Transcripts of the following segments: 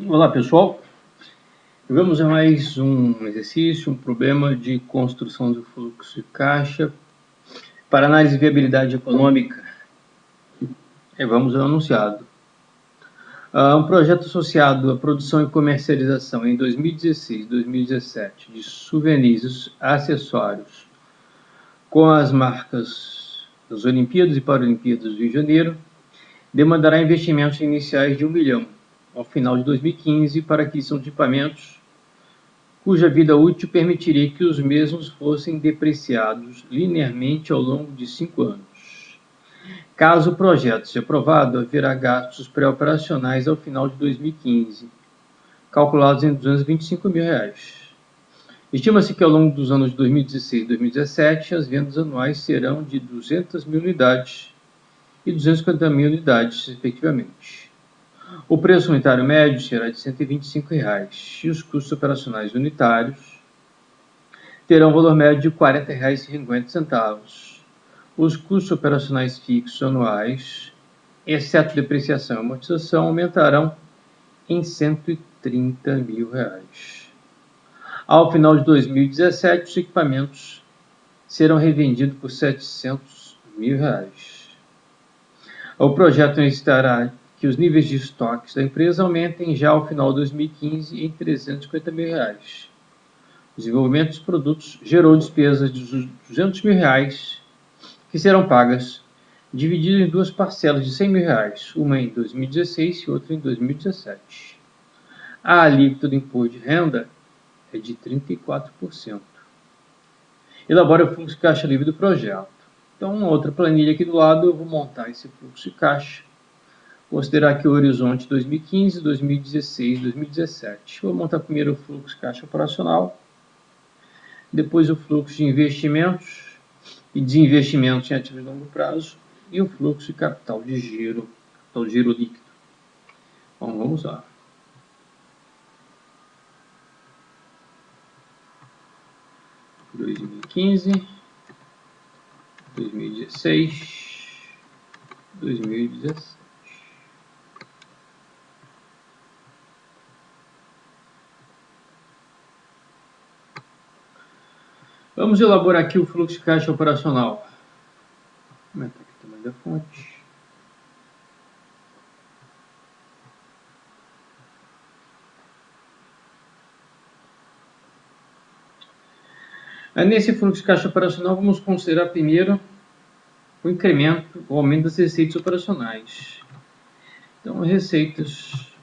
Olá pessoal, vamos a mais um exercício, um problema de construção do fluxo de caixa para análise de viabilidade econômica. E vamos ao enunciado. Um projeto associado à produção e comercialização em 2016 e 2017 de souvenirs acessórios com as marcas das Olimpíadas e Paralimpíadas do Rio de Janeiro demandará investimentos iniciais de R$ 1 milhão ao final de 2015 para aquisição de equipamentos cuja vida útil permitiria que os mesmos fossem depreciados linearmente ao longo de 5 anos. Caso o projeto seja aprovado, haverá gastos pré-operacionais ao final de 2015, calculados em R$ 225 mil. Estima-se que ao longo dos anos de 2016 e 2017, as vendas anuais serão de 200 mil unidades e 250 mil unidades, respectivamente. O preço unitário médio será de R$ 125 e os custos operacionais unitários terão valor médio de R$ 40,50. Os custos operacionais fixos anuais, exceto depreciação e amortização, aumentarão em R$ 130 mil. Ao final de 2017, os equipamentos serão revendidos por R$ 700 mil. O projeto necessitará que os níveis de estoques da empresa aumentem já ao final de 2015 em R$ 350 mil. O desenvolvimento dos produtos gerou despesas de R$ 200 mil, que serão pagas divididas em duas parcelas de R$ 100 mil, uma em 2016 e outra em 2017. A alíquota do imposto de renda é de 34%. Elabore o fluxo de caixa livre do projeto. Então, uma outra planilha aqui do lado, eu vou montar esse fluxo de caixa. Considerar aqui o horizonte 2015, 2016, 2017. Vou montar primeiro o fluxo de caixa operacional, depois o fluxo de investimentos e desinvestimentos em ativos de longo prazo e o fluxo de capital de giro líquido. Bom, vamos lá. « 2015, 2016, 2017. Vamos elaborar aqui o fluxo de caixa operacional. Vou aumentar aqui o tamanho da fonte. Nesse fluxo de caixa operacional, vamos considerar primeiro o incremento, o aumento das receitas operacionais. Então, receitas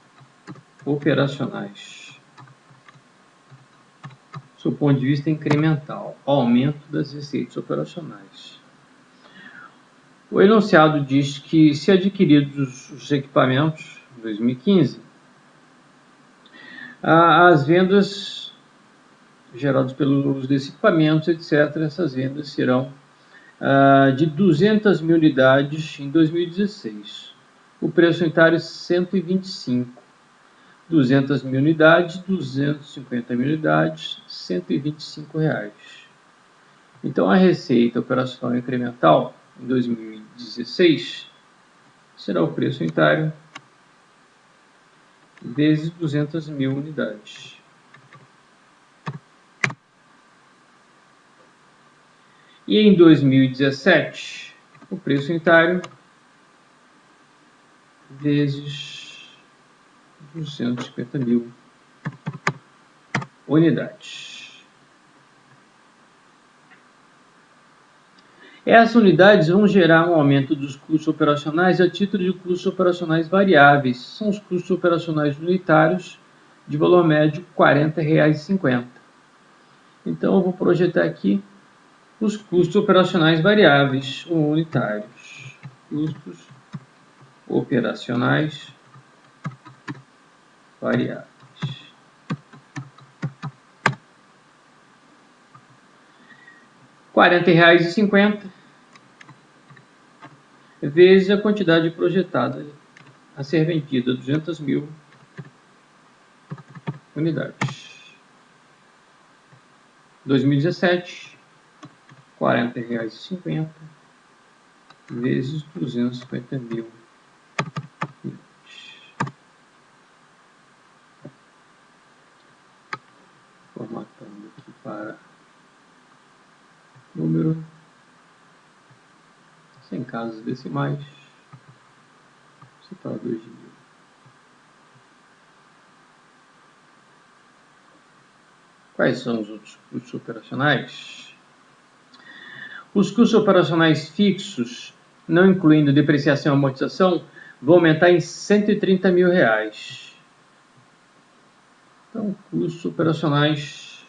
operacionais, do ponto de vista incremental, aumento das receitas operacionais. O enunciado diz que, se adquiridos os equipamentos em 2015, as vendas geradas pelo uso desses equipamentos, etc., essas vendas serão de 200 mil unidades em 2016. O preço unitário é 125. 200 mil unidades, 250 mil unidades, R$ 125. Então, a receita operacional incremental em 2016 será o preço unitário vezes 200 mil unidades. E em 2017, o preço unitário vezes 250 mil unidades. Essas unidades vão gerar um aumento dos custos operacionais a título de custos operacionais variáveis. São os custos operacionais unitários de valor médio R$ 40,50. Então, eu vou projetar aqui os custos operacionais variáveis unitários. Custos operacionais variáveis. R$ 40,50 vezes a quantidade projetada a ser vendida, 200 mil unidades. 2017, R$ 40,50 vezes 250 mil unidades. formatando aqui para número, sem casas decimais, separadores de mil. Quais são os outros custos operacionais? Os custos operacionais fixos, não incluindo depreciação e amortização, vão aumentar em 130 mil reais. Então, custos operacionais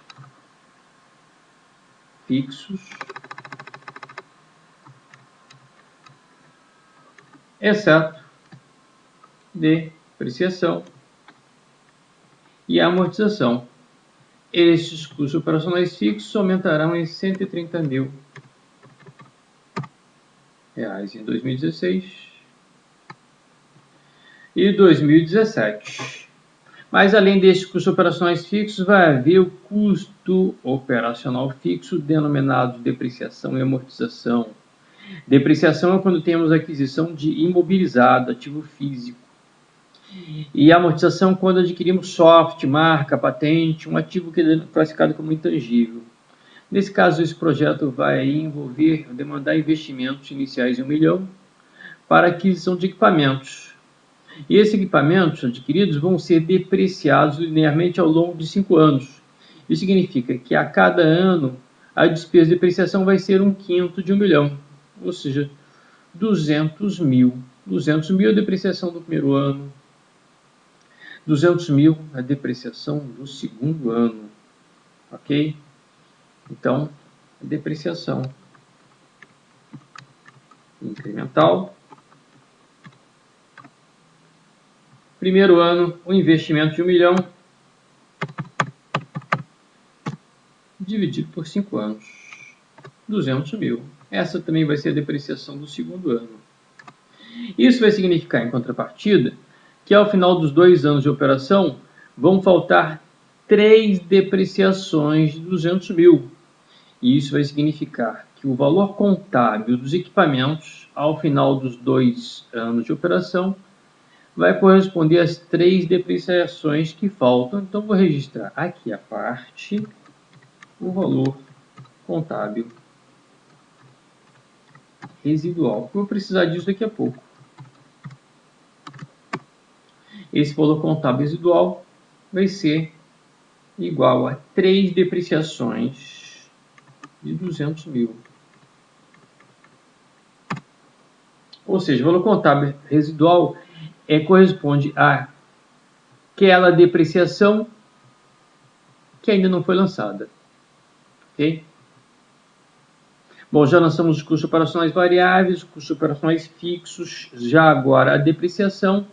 fixos, exceto depreciação e amortização. Estes custos operacionais fixos aumentarão em 130 mil reais em 2016 e 2017. Mas além destes custos operacionais fixos, vai haver o custo operacional fixo, denominado depreciação e amortização. Depreciação é quando temos aquisição de imobilizado, ativo físico. E amortização quando adquirimos software, marca, patente, um ativo que é classificado como intangível. Nesse caso, esse projeto vai demandar investimentos iniciais de R$1 milhão para aquisição de equipamentos. E esses equipamentos adquiridos vão ser depreciados linearmente ao longo de 5 anos. Isso significa que a cada ano a despesa de depreciação vai ser 1/5 de R$1 milhão, ou seja, 200 mil. 200 mil a depreciação do primeiro ano, 200 mil a depreciação do segundo ano, ok? Então, a depreciação incremental. Primeiro ano, o investimento de R$1 milhão dividido por 5 anos, 200 mil. Essa também vai ser a depreciação do segundo ano. Isso vai significar, em contrapartida, que ao final dos 2 anos de operação vão faltar 3 depreciações de 200 mil. E isso vai significar que o valor contábil dos equipamentos ao final dos 2 anos de operação vai corresponder às 3 depreciações que faltam. Então, vou registrar aqui a parte, o valor contábil residual. Vou precisar disso daqui a pouco. Esse valor contábil residual vai ser igual a 3 depreciações de 200 mil. Ou seja, o valor contábil residual corresponde àquela depreciação que ainda não foi lançada. Ok? Bom, já lançamos os custos operacionais variáveis, custos operacionais fixos, já agora a depreciação.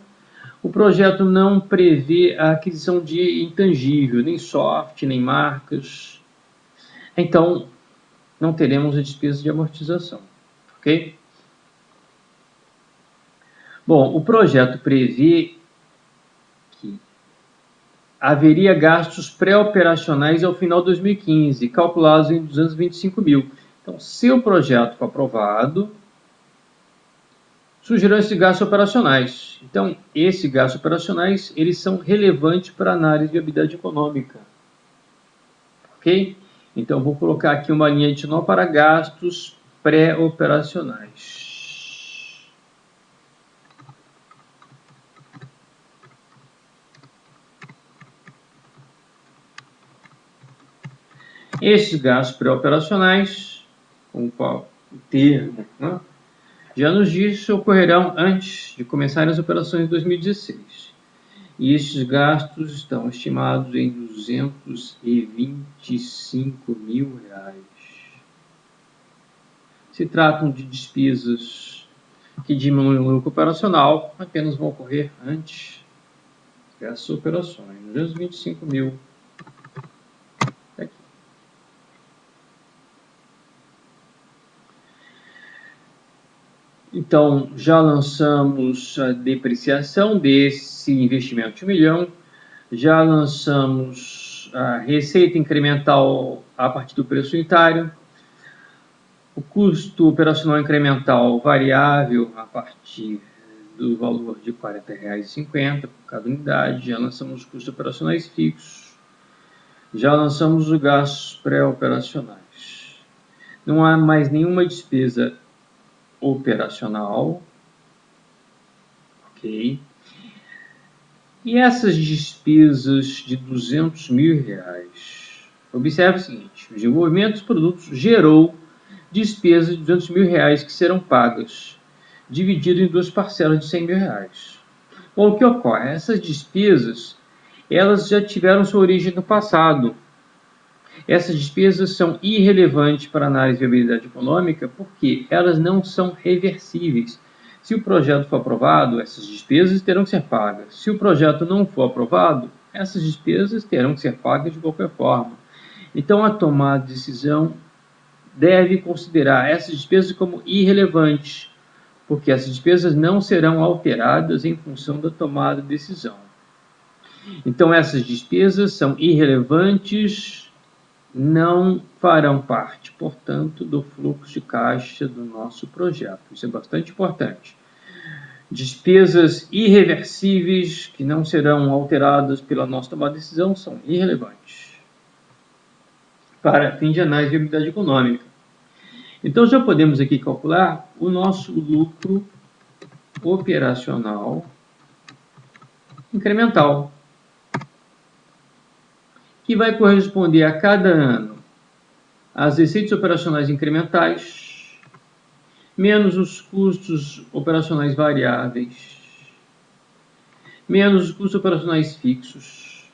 O projeto não prevê a aquisição de intangível, nem software, nem marcas. Então, não teremos a despesa de amortização. Ok? Bom, o projeto prevê que haveria gastos pré-operacionais ao final de 2015, calculados em 225 mil. Então, se o projeto for aprovado, surgirão esses gastos operacionais. Então, esses gastos operacionais, eles são relevantes para a análise de viabilidade econômica. Ok? Então, vou colocar aqui uma linha adicional para gastos pré-operacionais. Esses gastos pré-operacionais, como o termo, né, já nos diz que ocorrerão antes de começarem as operações de 2016. E estes gastos estão estimados em 225 mil reais. Se tratam de despesas que diminuem o lucro operacional, apenas vão ocorrer antes dessas operações. 225 mil. Aqui. Então, já lançamos a depreciação desse investimento de R$1 milhão, já lançamos a receita incremental a partir do preço unitário, o custo operacional incremental variável a partir do valor de R$40,50 por cada unidade, já lançamos os custos operacionais fixos, Já lançamos os gastos pré-operacionais. Não há mais nenhuma despesa operacional. Ok. E essas despesas de R$200.000? Observe o seguinte: o desenvolvimento dos produtos gerou despesas de R$200.000 que serão pagas, dividido em duas parcelas de R$100.000. Bom, o que ocorre? Essas despesas, elas já tiveram sua origem no passado. Essas despesas são irrelevantes para a análise de viabilidade econômica porque elas não são reversíveis. Se o projeto for aprovado, essas despesas terão que ser pagas. Se o projeto não for aprovado, essas despesas terão que ser pagas de qualquer forma. Então, a tomada de decisão deve considerar essas despesas como irrelevantes, porque essas despesas não serão alteradas em função da tomada de decisão. Então, essas despesas são irrelevantes, não farão parte, portanto, do fluxo de caixa do nosso projeto. Isso é bastante importante. Despesas irreversíveis, que não serão alteradas pela nossa tomada de decisão, são irrelevantes para fim de análise de viabilidade econômica. Então, já podemos aqui calcular o nosso lucro operacional incremental, que vai corresponder a cada ano às receitas operacionais incrementais, menos os custos operacionais variáveis, menos os custos operacionais fixos,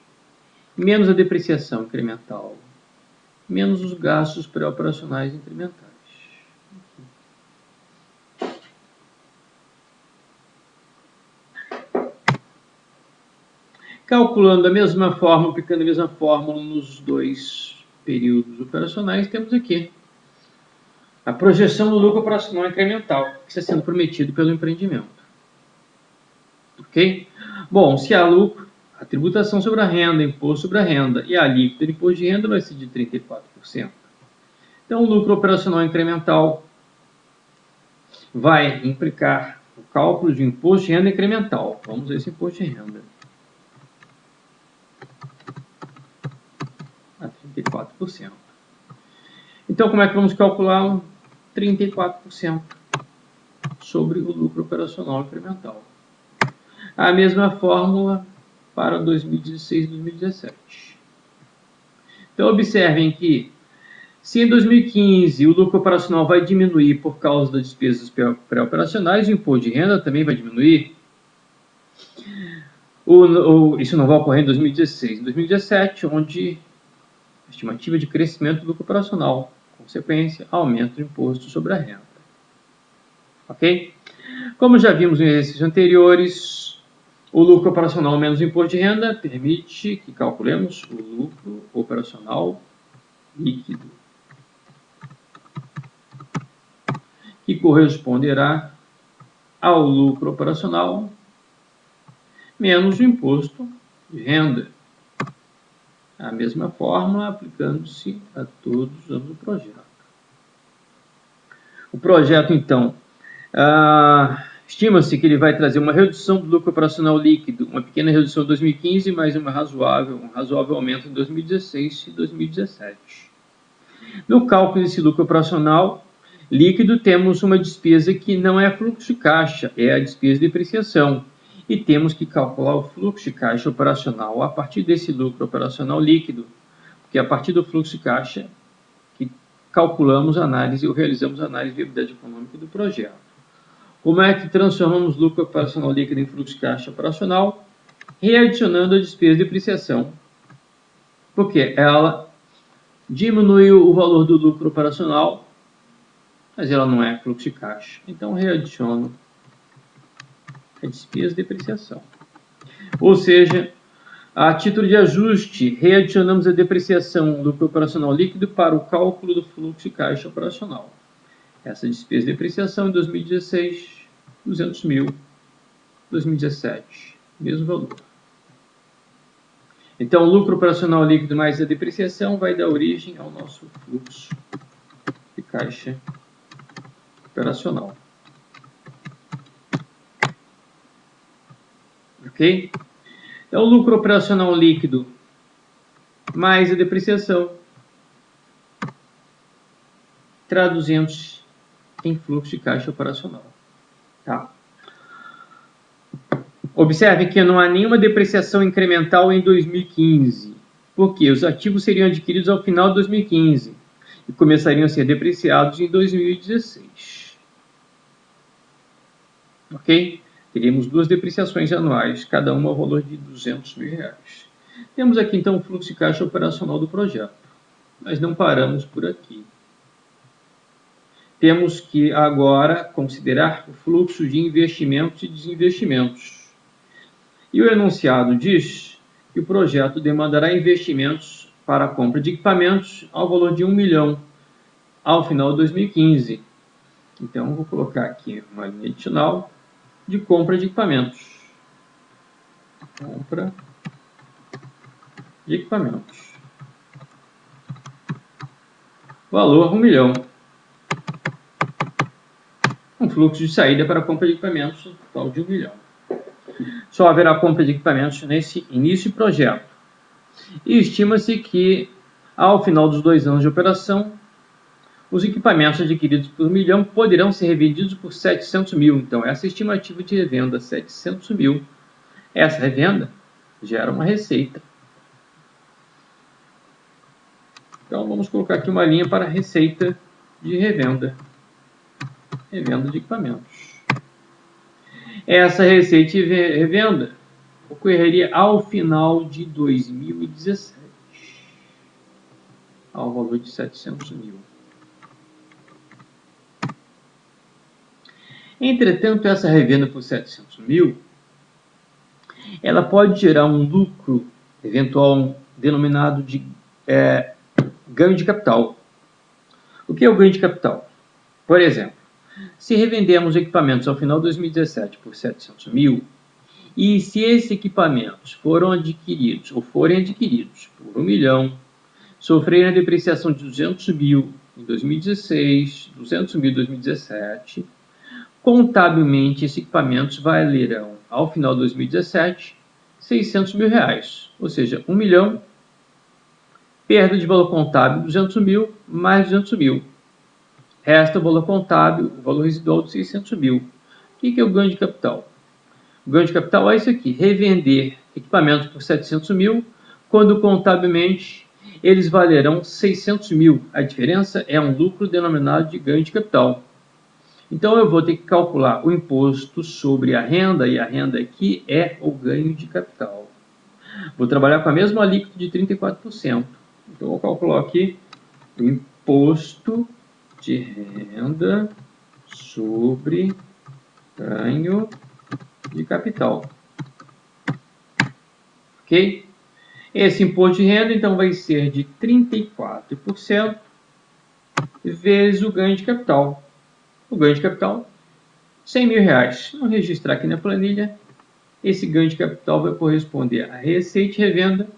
menos a depreciação incremental, menos os gastos pré-operacionais incrementais. Calculando da mesma forma, aplicando a mesma fórmula nos dois períodos operacionais, temos aqui a projeção do lucro operacional incremental que está sendo prometido pelo empreendimento. Ok? Bom, se há lucro, a tributação sobre a renda, imposto sobre a renda e a alíquota de imposto de renda vai ser de 34%. Então, o lucro operacional incremental vai implicar o cálculo de imposto de renda incremental. Vamos ver esse imposto de renda. A 34%. Então, como é que vamos calcular 34% sobre o lucro operacional incremental? A mesma fórmula para 2016 e 2017. Então, observem que se em 2015 o lucro operacional vai diminuir por causa das despesas pré-operacionais, o imposto de renda também vai diminuir. Isso não vai ocorrer em 2016. Em 2017, onde a estimativa de crescimento do lucro operacional, consequência, aumento do imposto sobre a renda. Ok? Como já vimos em exercícios anteriores, o lucro operacional menos o imposto de renda permite que calculemos o lucro operacional líquido, que corresponderá ao lucro operacional menos o imposto de renda. A mesma fórmula aplicando-se a todos os anos do projeto. O projeto, então, estima-se que ele vai trazer uma redução do lucro operacional líquido, uma pequena redução em 2015, mas um razoável aumento em 2016 e 2017. No cálculo desse lucro operacional líquido, temos uma despesa que não é fluxo de caixa, é a despesa de depreciação. E temos que calcular o fluxo de caixa operacional a partir desse lucro operacional líquido, porque a partir do fluxo de caixa que calculamos análise ou realizamos análise de viabilidade econômica do projeto. Como é que transformamos lucro operacional líquido em fluxo de caixa operacional? Readicionando a despesa de depreciação, porque ela diminuiu o valor do lucro operacional, mas ela não é fluxo de caixa. Então, readiciono a despesa de depreciação. Ou seja, a título de ajuste, readicionamos a depreciação do lucro operacional líquido para o cálculo do fluxo de caixa operacional. Essa despesa de depreciação em 2016, 200 mil, 2017, mesmo valor. Então, o lucro operacional líquido mais a depreciação vai dar origem ao nosso fluxo de caixa operacional. Ok? Então, o lucro operacional líquido mais a depreciação, traduzimos em fluxo de caixa operacional. Tá? Observe que não há nenhuma depreciação incremental em 2015, porque os ativos seriam adquiridos ao final de 2015 e começariam a ser depreciados em 2016. Ok? Teríamos duas depreciações anuais, cada uma ao valor de R$200 mil. Temos aqui então o fluxo de caixa operacional do projeto, mas não paramos por aqui. Temos que agora considerar o fluxo de investimentos e desinvestimentos. E o enunciado diz que o projeto demandará investimentos para a compra de equipamentos ao valor de R$1 milhão ao final de 2015. Então, eu vou colocar aqui uma linha adicional de compra de equipamentos. Compra de equipamentos. Valor R$1 milhão. Um fluxo de saída para a compra de equipamentos total de R$1 milhão. Só haverá compra de equipamentos nesse início de projeto. E estima-se que, ao final dos 2 anos de operação, os equipamentos adquiridos por R$1 milhão poderão ser revendidos por R$700 mil. Então, essa estimativa de revenda, R$700 mil, essa revenda gera uma receita. Então, vamos colocar aqui uma linha para receita de revenda. Revenda de equipamentos. Essa receita de revenda ocorreria ao final de 2017, ao valor de R$700 mil. Entretanto, essa revenda por R$700 mil, ela pode gerar um lucro eventual denominado de ganho de capital. O que é o ganho de capital? Por exemplo, se revendemos equipamentos ao final de 2017 por R$700 mil, e se esses equipamentos forem adquiridos por R$1 milhão, sofrerem a depreciação de R$200 mil em 2016, R$200 mil em 2017, contabilmente esses equipamentos valerão, ao final de 2017, R$600 mil, ou seja, R$1 milhão, perda de valor contábil R$200 mil mais R$200 mil. Resta o valor contábil, o valor residual de R$600 mil. O que é o ganho de capital? O ganho de capital é isso aqui, revender equipamentos por R$700 mil, quando contabilmente eles valerão R$600 mil. A diferença é um lucro denominado de ganho de capital. Então, eu vou ter que calcular o imposto sobre a renda, e a renda aqui é o ganho de capital. Vou trabalhar com a mesma alíquota de 34%. Então, eu vou calcular aqui o imposto de renda sobre ganho de capital. Ok? Esse imposto de renda, então, vai ser de 34% vezes o ganho de capital. O ganho de capital, R$100 mil. Vamos registrar aqui na planilha. Esse ganho de capital vai corresponder à receita de revenda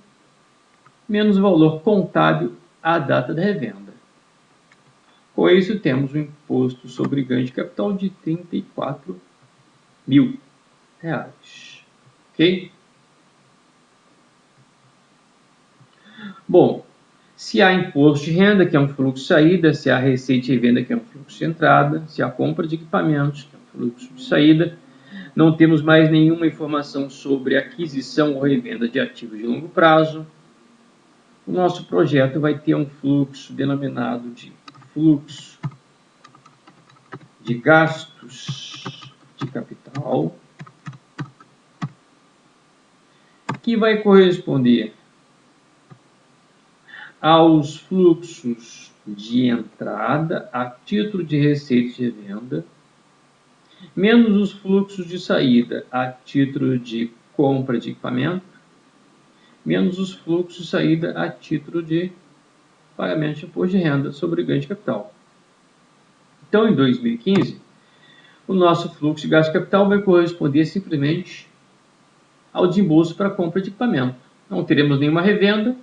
menos o valor contábil à data da revenda. Com isso, temos um imposto sobre ganho de capital de R$34 mil. Ok? Bom, se há imposto de renda, que é um fluxo de saída, se há receita de venda, que é um fluxo de entrada, se há compra de equipamentos, que é um fluxo de saída, não temos mais nenhuma informação sobre aquisição ou revenda de ativos de longo prazo. O nosso projeto vai ter um fluxo denominado de fluxo de gastos de capital, que vai corresponder aos fluxos de entrada a título de receita de venda, menos os fluxos de saída a título de compra de equipamento, menos os fluxos de saída a título de pagamento de imposto de renda sobre ganho de capital. Então, em 2015, o nosso fluxo de gasto de capital vai corresponder simplesmente ao desembolso para a compra de equipamento. Não teremos nenhuma revenda,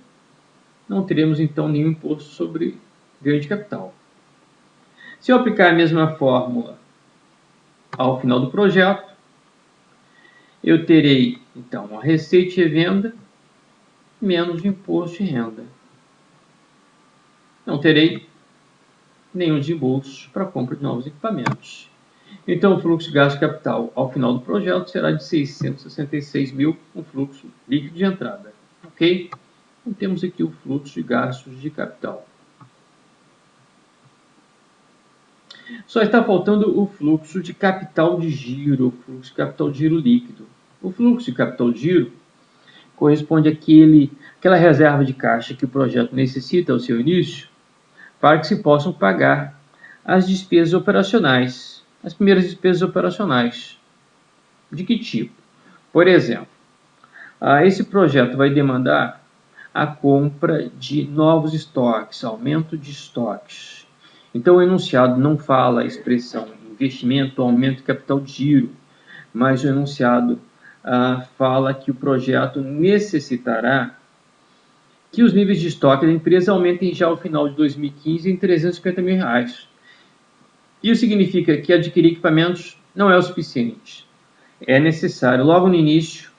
não teremos então nenhum imposto sobre ganho de capital. Se eu aplicar a mesma fórmula ao final do projeto, eu terei então a receita de revenda menos o imposto de renda. Não terei nenhum desembolso para a compra de novos equipamentos. Então, o fluxo de gasto de capital ao final do projeto será de 666 mil, um fluxo líquido de entrada. Ok? Então, temos aqui o fluxo de gastos de capital. Só está faltando o fluxo de capital de giro, o fluxo de capital de giro líquido. O fluxo de capital de giro corresponde àquela reserva de caixa que o projeto necessita ao seu início para que se possam pagar as despesas operacionais, as primeiras despesas operacionais. De que tipo? Por exemplo, esse projeto vai demandar a compra de novos estoques, aumento de estoques. Então, o enunciado não fala a expressão investimento, aumento de capital de giro, mas o enunciado fala que o projeto necessitará que os níveis de estoque da empresa aumentem já ao final de 2015 em 350 mil reais. Isso significa que adquirir equipamentos não é o suficiente. É necessário, logo no início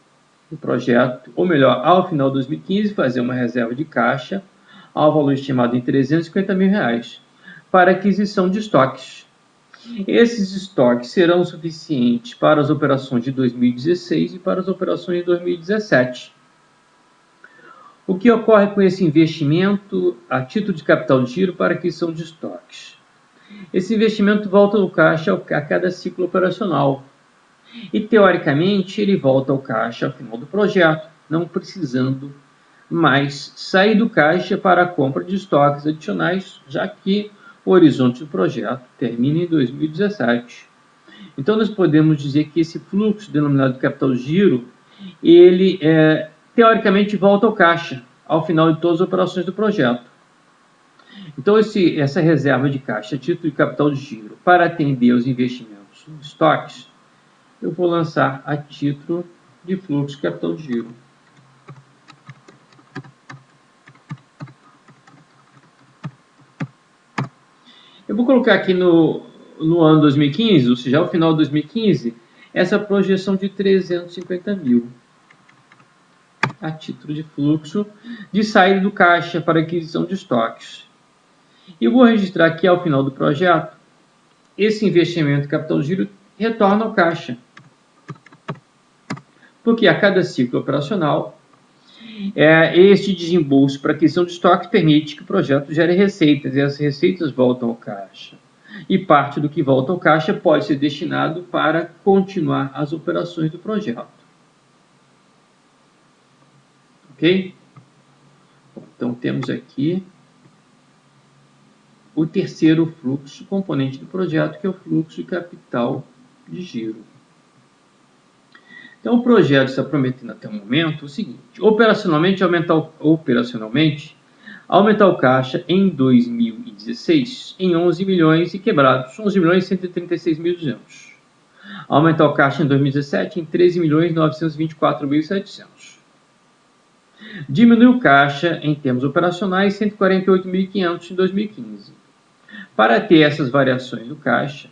do projeto, ou melhor, ao final de 2015, fazer uma reserva de caixa ao valor estimado em 350 mil reais para aquisição de estoques. Esses estoques serão suficientes para as operações de 2016 e para as operações de 2017. O que ocorre com esse investimento a título de capital de giro para aquisição de estoques? Esse investimento volta ao caixa a cada ciclo operacional e, teoricamente, ele volta ao caixa ao final do projeto, não precisando mais sair do caixa para a compra de estoques adicionais, já que o horizonte do projeto termina em 2017. Então, nós podemos dizer que esse fluxo denominado capital de giro, ele teoricamente volta ao caixa ao final de todas as operações do projeto. Então, essa reserva de caixa a título de capital de giro para atender aos investimentos em estoques, eu vou lançar a título de fluxo de capital de giro. Eu vou colocar aqui no ano 2015, ou seja, ao final de 2015, essa projeção de 350 mil a título de fluxo de saída do caixa para aquisição de estoques. E vou registrar que ao final do projeto, esse investimento de capital de giro retorna ao caixa. Porque a cada ciclo operacional, este desembolso para aquisição de estoque permite que o projeto gere receitas, e as receitas voltam ao caixa. E parte do que volta ao caixa pode ser destinado para continuar as operações do projeto. Ok? Então, temos aqui o terceiro fluxo componente do projeto, que é o fluxo de capital de giro. Então, o projeto está prometendo até o momento o seguinte: operacionalmente aumentar o caixa em 2016 em 11 milhões e quebrados, 11 milhões e 136.200. Aumentar o caixa em 2017 em 13 milhões 924.700. Diminuir o caixa em termos operacionais 148.500 em 2015. Para ter essas variações do caixa,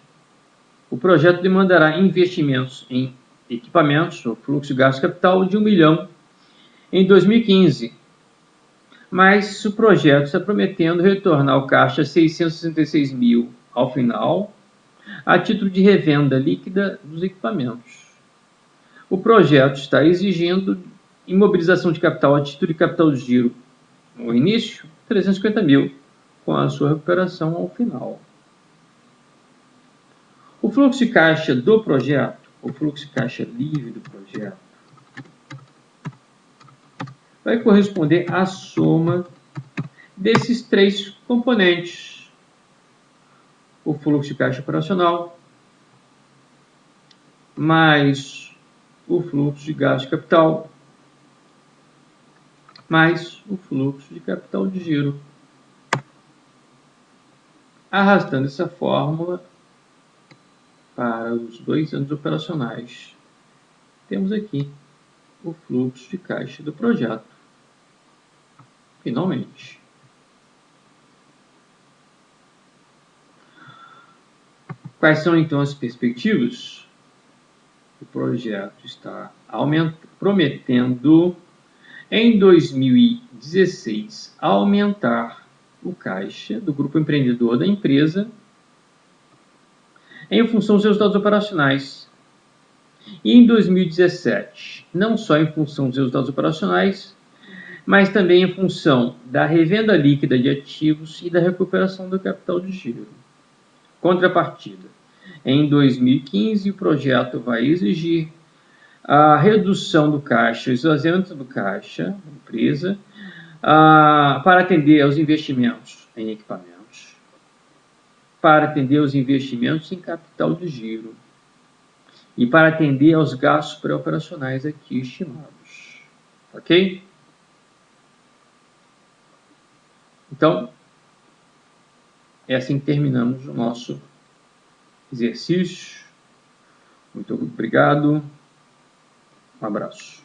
o projeto demandará investimentos em equipamentos, ou fluxo de gasto de capital, de 1 milhão em 2015. Mas o projeto está prometendo retornar ao caixa 666 mil ao final, a título de revenda líquida dos equipamentos. O projeto está exigindo imobilização de capital a título de capital de giro no início, 350 mil, com a sua recuperação ao final. O fluxo de caixa do projeto, o fluxo de caixa livre do projeto, vai corresponder à soma desses três componentes: o fluxo de caixa operacional, mais o fluxo de gasto de capital, mais o fluxo de capital de giro. Arrastando essa fórmula para os 2 anos operacionais, temos aqui o fluxo de caixa do projeto. Finalmente. Quais são então as perspectivas? O projeto está prometendo Em 2016, aumentar o caixa do grupo empreendedor da empresa em função dos resultados operacionais. E em 2017, não só em função dos resultados operacionais, mas também em função da revenda líquida de ativos e da recuperação do capital de giro. Contrapartida, em 2015, o projeto vai exigir a redução do caixa, o esvaziamento do caixa da empresa, para atender aos investimentos em equipamentos, para atender aos investimentos em capital de giro e para atender aos gastos pré-operacionais aqui estimados. Ok? Então, é assim que terminamos o nosso exercício. Muito obrigado. Um abraço.